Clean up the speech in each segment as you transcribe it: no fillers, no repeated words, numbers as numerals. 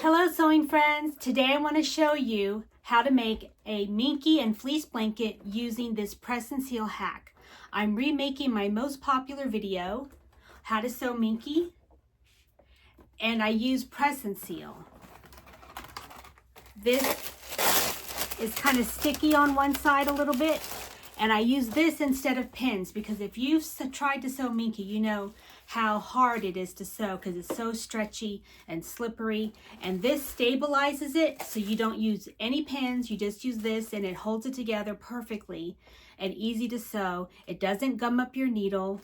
Hello sewing friends! Today I want to show you how to make a Minky and Fleece Blanket using this press and seal hack. I'm remaking my most popular video, How to Sew Minky, and I use press and seal. This is kind of sticky on one side a little bit, and I use this instead of pins because if you've tried to sew Minky, you know how hard it is to sew because it's so stretchy and slippery, and this stabilizes it so you don't use any pins. You just use this and it holds it together perfectly and easy to sew. It doesn't gum up your needle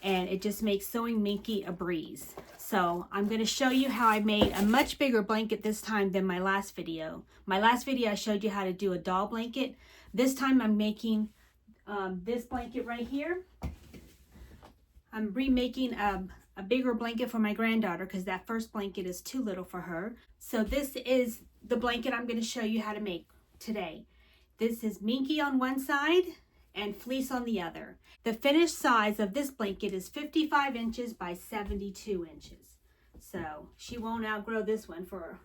and it just makes sewing Minky a breeze. So I'm going to show you how I made a much bigger blanket this time than my last video. My last video I showed you how to do a doll blanket. This time I'm making this blanket right here. I'm remaking a bigger blanket for my granddaughter because that first blanket is too little for her. So this is the blanket I'm going to show you how to make today. This is Minky on one side and Fleece on the other. The finished size of this blanket is 55 inches by 72 inches. So she won't outgrow this one for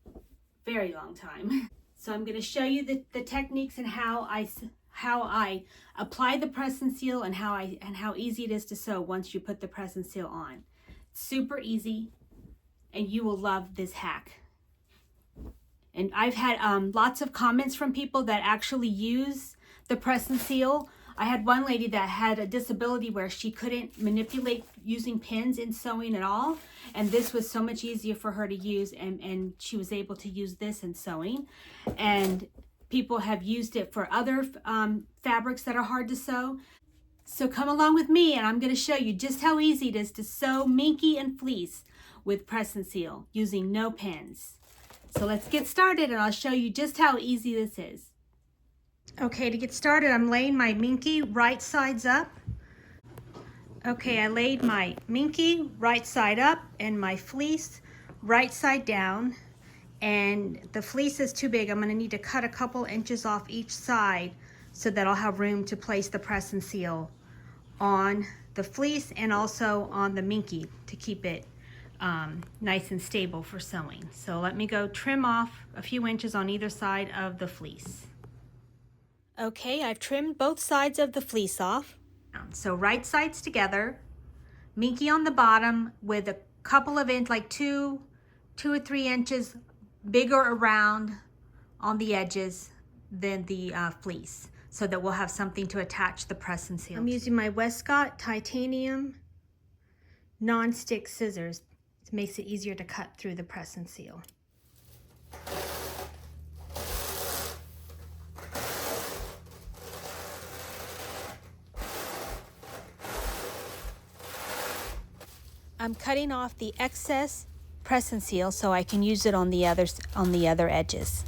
a very long time. So I'm going to show you the techniques and how I apply the press and seal and how easy it is to sew once you put the press and seal on. Super easy, and you will love this hack. And I've had lots of comments from people that actually use the press and seal. I had one lady that had a disability where she couldn't manipulate using pins in sewing at all, and this was so much easier for her to use, and she was able to use this in sewing. And people have used it for other fabrics that are hard to sew. So come along with me and I'm going to show you just how easy it is to sew Minky and Fleece with press and seal using no pins. So let's get started and I'll show you just how easy this is. Okay, to get started, I'm laying my Minky right sides up. Okay, I laid my Minky right side up and my Fleece right side down. And the fleece is too big. I'm going to need to cut a couple inches off each side so that I'll have room to place the press and seal on the fleece and also on the Minky to keep it nice and stable for sewing. So let me go trim off a few inches on either side of the fleece. Okay, I've trimmed both sides of the fleece off. So right sides together, Minky on the bottom with a couple of inches, like two or 3 inches bigger around on the edges than the fleece, so that we'll have something to attach the press and seal. I'm using my Westcott titanium non-stick scissors. It makes it easier to cut through the press and seal. I'm cutting off the excess press and seal so I can use it on the other edges.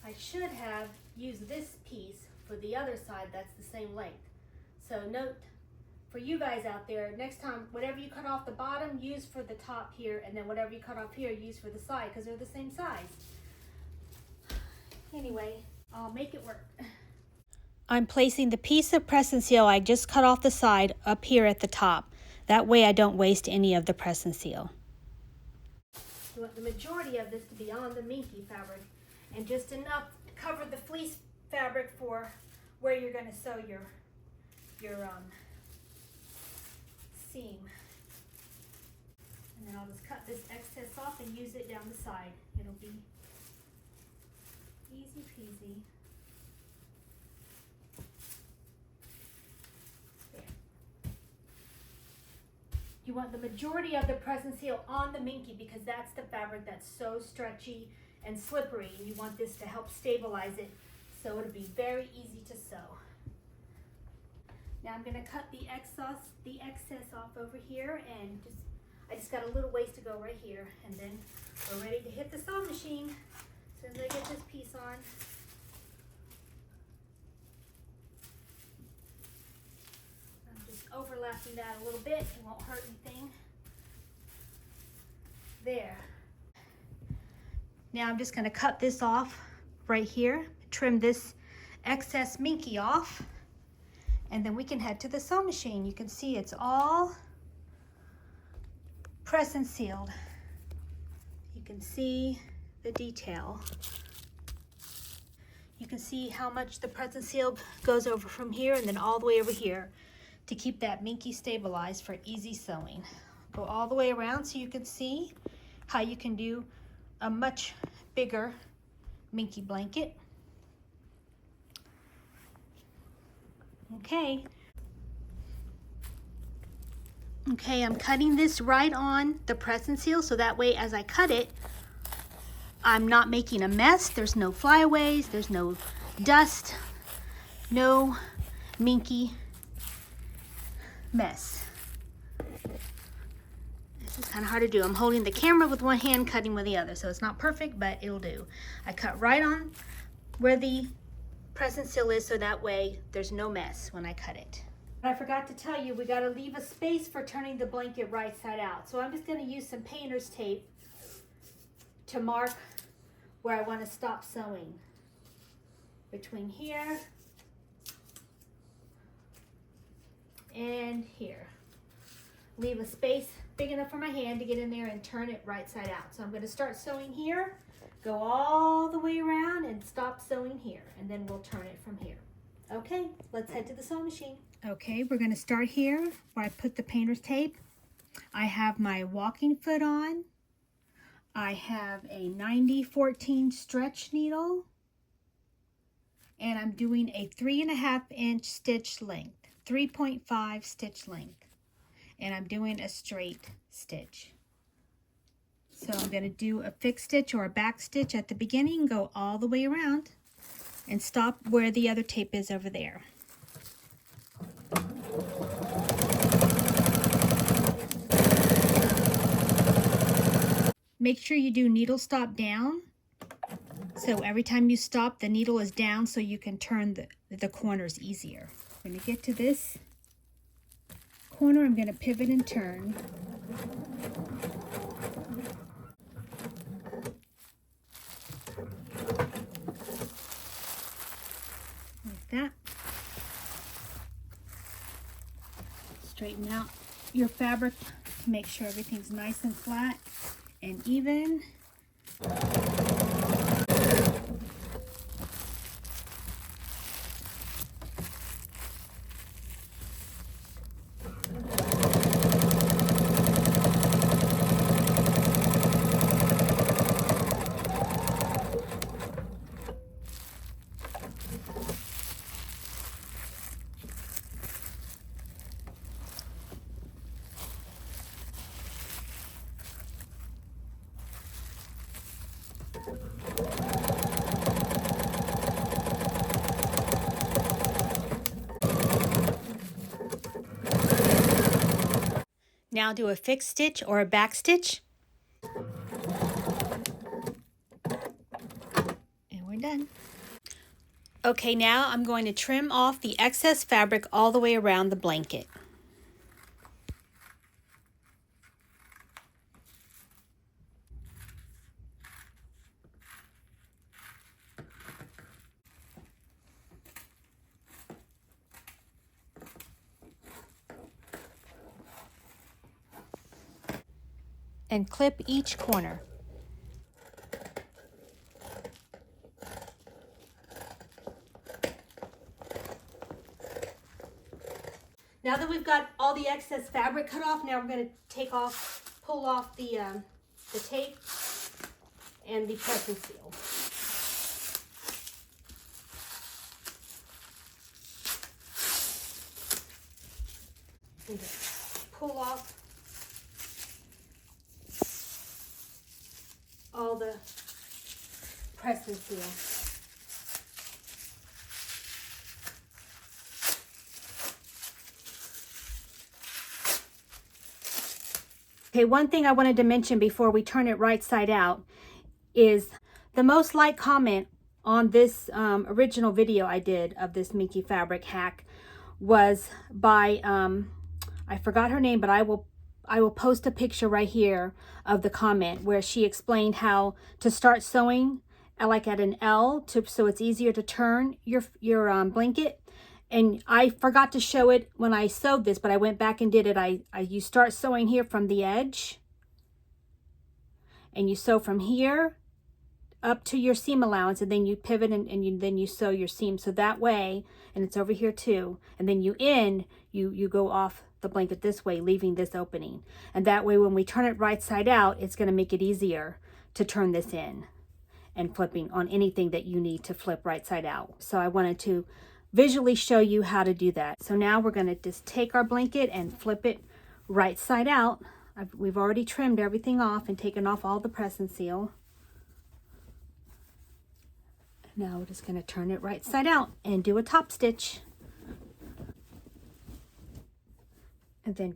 I should have used this piece for the other side that's the same length. So note for you guys out there, next time whatever you cut off the bottom, use for the top here, and then whatever you cut off here, use for the side because they're the same size. Anyway, I'll make it work. I'm placing the piece of press and seal I just cut off the side up here at the top. That way I don't waste any of the press and seal. You want the majority of this to be on the Minky fabric and just enough to cover the fleece fabric for where you're going to sew your seam. And then I'll just cut this excess off and use it down the side. It'll be easy peasy. You want the majority of the press and seal on the Minky because that's the fabric that's so stretchy and slippery, and you want this to help stabilize it so it'll be very easy to sew. Now I'm going to cut the excess off over here, and I just got a little ways to go right here, and then we're ready to hit the sewing machine as soon as I get this piece on. Overlapping that a little bit, it won't hurt anything. There. Now I'm just going to cut this off right here, trim this excess Minky off, And then we can head to the sewing machine. You can see it's all press and sealed. You can see the detail. You can see how much the press and seal goes over from here and then all the way over here to keep that Minky stabilized for easy sewing. Go all the way around so you can see how you can do a much bigger Minky blanket. Okay, I'm cutting this right on the press and seal so that way as I cut it, I'm not making a mess. There's no flyaways, there's no dust, no Minky mess. This is kind of hard to do. I'm holding the camera with one hand, cutting with the other, so it's not perfect, but it'll do. I cut right on where the press and seal is so that way there's no mess when I cut it. I forgot to tell you, we got to leave a space for turning the blanket right side out. So I'm just going to use some painter's tape to mark where I want to stop sewing. Between here and here. Leave a space big enough for my hand to get in there and turn it right side out. So I'm going to start sewing here, go all the way around and stop sewing here, and then we'll turn it from here. Okay, let's head to the sewing machine. Okay, we're going to start here where I put the painter's tape. I have my walking foot on. I have a 90-14 stretch needle, and I'm doing a 3.5 inch stitch length, 3.5 stitch length, and I'm doing a straight stitch. So I'm going to do a fixed stitch or a back stitch at the beginning, go all the way around, and stop where the other tape is over there. Make sure you do needle stop down. So every time you stop, the needle is down so you can turn the corners easier. I'm going to get to this corner. I'm going to pivot and turn. Like that. Straighten out your fabric to make sure everything's nice and flat and even. Now do a fixed stitch or a back stitch. And we're done. Okay, now I'm going to trim off the excess fabric all the way around the blanket. And clip each corner. Now that we've got all the excess fabric cut off, now we're going to pull off the tape and the press and seal. And just pull off all the press and seal. Okay, one thing I wanted to mention before we turn it right side out is the most liked comment on this original video I did of this Minky fabric hack was by, I forgot her name, but I will post a picture right here of the comment where she explained how to start sewing like at an L so it's easier to turn your blanket. and I forgot to show it when I sewed this, but I went back and did it. You start sewing here from the edge, and you sew from here up to your seam allowance, and then you pivot and then you sew your seam. So that way, and it's over here too, and then you go off the blanket this way, leaving this opening. And that way, when we turn it right side out, it's going to make it easier to turn this in and flipping on anything that you need to flip right side out. So I wanted to visually show you how to do that. So now we're going to just take our blanket and flip it right side out. We've already trimmed everything off and taken off all the press and seal. Now we're just going to turn it right side out and do a top stitch. And then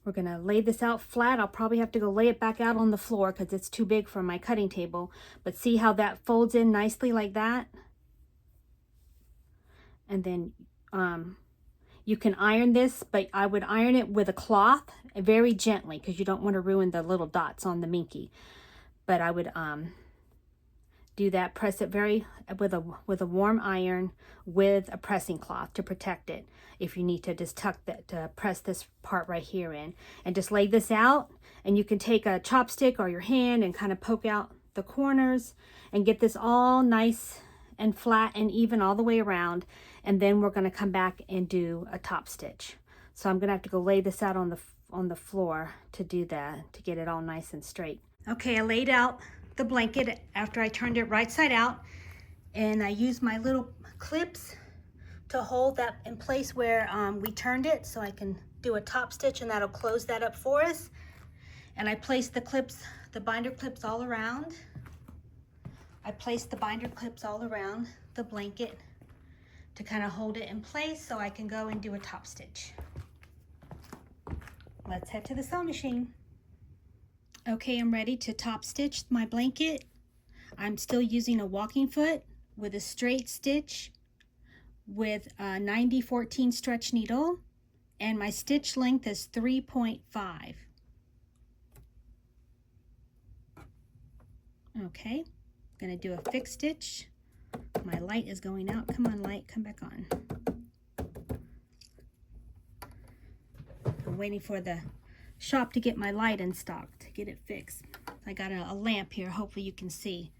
we're going to lay this out flat. I'll probably have to go lay it back out on the floor because it's too big for my cutting table. But see how that folds in nicely like that? And then you can iron this, but I would iron it with a cloth very gently because you don't want to ruin the little dots on the Minky. But I would do that, press it with a warm iron with a pressing cloth to protect it. If you need to just to press this part right here in, and just lay this out, and you can take a chopstick or your hand and kind of poke out the corners and get this all nice and flat and even all the way around. And then we're going to come back and do a top stitch. So I'm going to have to go lay this out on the floor to do that, to get it all nice and straight. Okay, I laid out the blanket after I turned it right side out, and I used my little clips to hold that in place where we turned it, so I can do a top stitch, and that'll close that up for us. And I placed the binder clips all around. I placed the binder clips all around the blanket to kind of hold it in place so I can go and do a top stitch. Let's head to the sewing machine. Okay, I'm ready to top stitch my blanket. I'm still using a walking foot with a straight stitch with a 90-14 stretch needle, and my stitch length is 3.5. Okay, I'm gonna do a fixed stitch. My light is going out. Come on, light, come back on. I'm waiting for the shop to get my light in stock to get it fixed. I got a lamp here, hopefully you can see.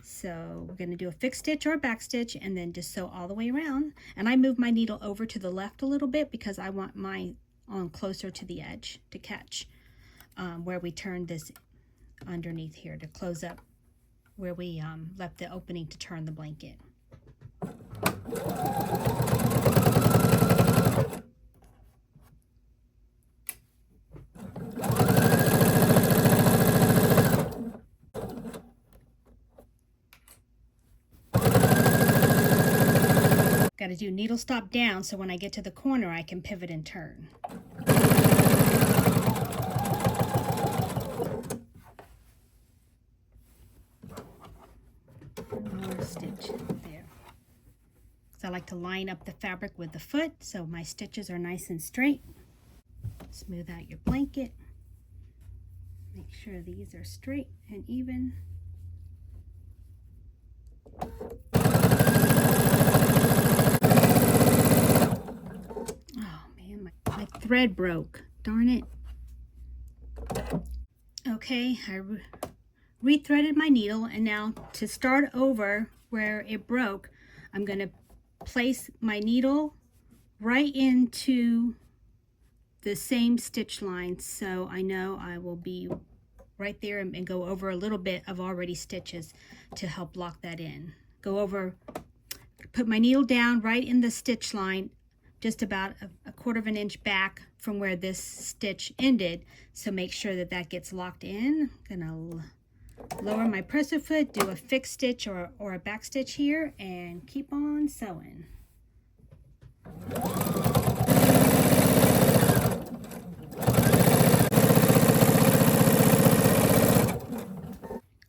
So we're going to do a fixed stitch or a back stitch and then just sew all the way around. And I move my needle over to the left a little bit because I want mine on closer to the edge to catch where we turned this underneath here to close up where we left the opening to turn the blanket. Got to do needle stop down so when I get to the corner I can pivot and turn. More stitch there. So I like to line up the fabric with the foot so my stitches are nice and straight. Smooth out your blanket. Make sure these are straight and even. My thread broke, darn it. Okay, I rethreaded my needle, and now to start over where it broke, I'm going to place my needle right into the same stitch line, so I know I will be right there and go over a little bit of already stitches to help lock that in. Go over, put my needle down right in the stitch line, just about a 1/4 of an inch back from where this stitch ended. So make sure that that gets locked in. I'm gonna lower my presser foot, do a fixed stitch or a back stitch here, and keep on sewing.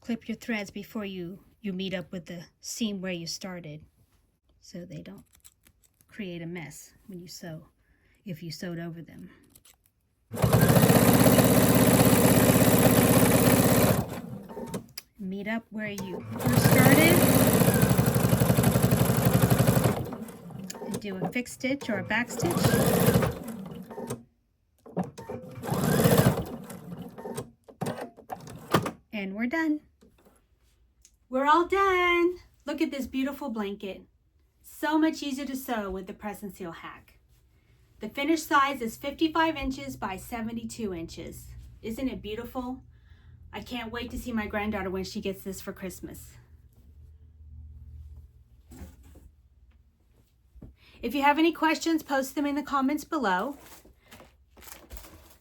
Clip your threads before you meet up with the seam where you started so they don't create a mess when you sew, if you sewed over them. Meet up where you first started. do a fixed stitch or a back stitch. And we're done. We're all done. Look at this beautiful blanket. So much easier to sew with the press and seal hack. The finished size is 55 inches by 72 inches. Isn't it beautiful? I can't wait to see my granddaughter when she gets this for Christmas. If you have any questions, post them in the comments below.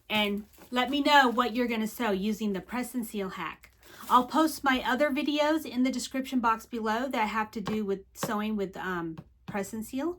And let me know what you're going to sew using the press and seal hack. I'll post my other videos in the description box below that have to do with sewing with press and seal.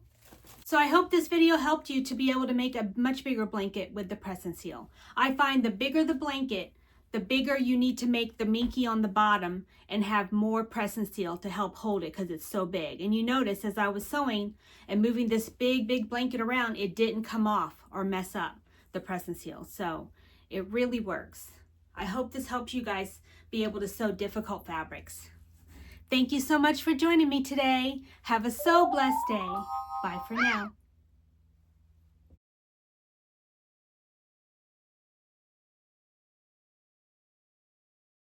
So I hope this video helped you to be able to make a much bigger blanket with the press and seal. I find the bigger the blanket, the bigger you need to make the Minky on the bottom and have more press and seal to help hold it because it's so big. And you notice as I was sewing and moving this big blanket around, it didn't come off or mess up the press and seal. So it really works. I hope this helps you guys be able to sew difficult fabrics. Thank you so much for joining me today. Have a so blessed day. Bye for now.